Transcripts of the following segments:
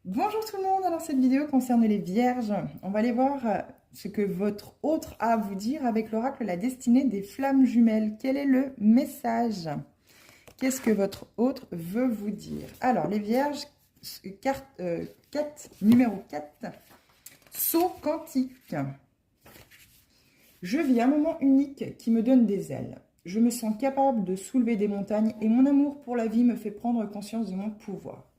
Bonjour tout le monde, alors cette vidéo concerne les vierges. On va aller voir ce que votre autre a à vous dire avec l'oracle La Destinée des Flammes Jumelles. Quel est le message? Qu'est-ce que votre autre veut vous dire? Alors les vierges, numéro 4, saut quantique. Je vis un moment unique qui me donne des ailes. Je me sens capable de soulever des montagnes et mon amour pour la vie me fait prendre conscience de mon pouvoir.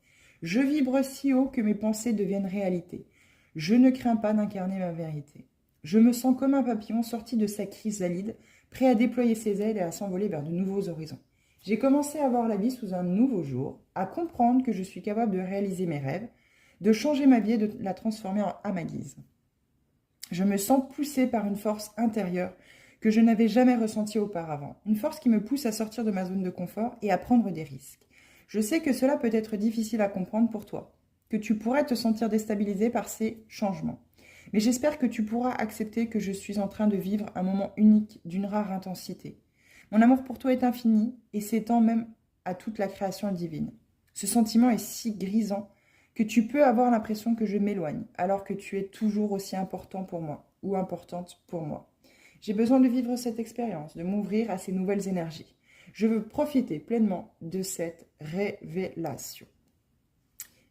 Je vibre si haut que mes pensées deviennent réalité. Je ne crains pas d'incarner ma vérité. Je me sens comme un papillon sorti de sa chrysalide, prêt à déployer ses ailes et à s'envoler vers de nouveaux horizons. J'ai commencé à voir la vie sous un nouveau jour, à comprendre que je suis capable de réaliser mes rêves, de changer ma vie et de la transformer à ma guise. Je me sens poussée par une force intérieure que je n'avais jamais ressentie auparavant. Une force qui me pousse à sortir de ma zone de confort et à prendre des risques. Je sais que cela peut être difficile à comprendre pour toi, que tu pourrais te sentir déstabilisé par ces changements. Mais j'espère que tu pourras accepter que je suis en train de vivre un moment unique d'une rare intensité. Mon amour pour toi est infini et s'étend même à toute la création divine. Ce sentiment est si grisant que tu peux avoir l'impression que je m'éloigne, alors que tu es toujours aussi important pour moi, ou importante pour moi. J'ai besoin de vivre cette expérience, de m'ouvrir à ces nouvelles énergies. Je veux profiter pleinement de cette révélation.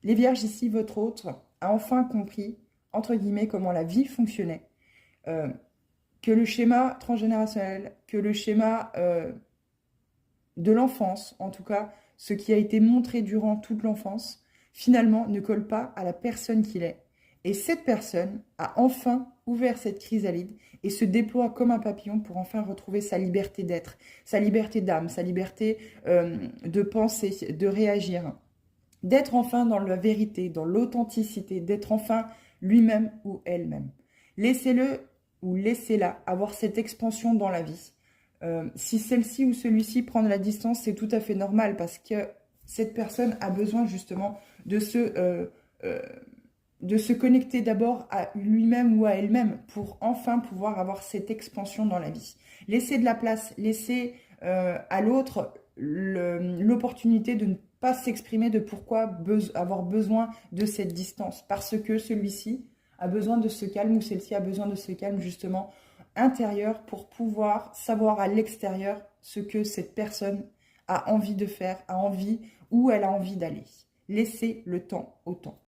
Les vierges ici, votre autre, a enfin compris, entre guillemets, comment la vie fonctionnait, euh, que le schéma transgénérationnel, que le schéma de l'enfance, en tout cas, ce qui a été montré durant toute l'enfance, finalement ne colle pas à la personne qu'il est. Et cette personne a enfin ouvert cette chrysalide et se déploie comme un papillon pour enfin retrouver sa liberté d'être, sa liberté d'âme, sa liberté de penser, de réagir, d'être enfin dans la vérité, dans l'authenticité, d'être enfin lui-même ou elle-même. Laissez-le ou laissez-la avoir cette expansion dans la vie. Si celle-ci ou celui-ci prend de la distance, c'est tout à fait normal parce que cette personne a besoin justement euh, de se connecter d'abord à lui-même ou à elle-même pour enfin pouvoir avoir cette expansion dans la vie. Laissez de la place, laissez à l'autre l'opportunité de ne pas s'exprimer de pourquoi avoir besoin de cette distance. Parce que celui-ci a besoin de ce calme ou celle-ci a besoin de ce calme justement intérieur pour pouvoir savoir à l'extérieur ce que cette personne a envie de faire, a envie, où elle a envie d'aller. Laissez le temps au temps.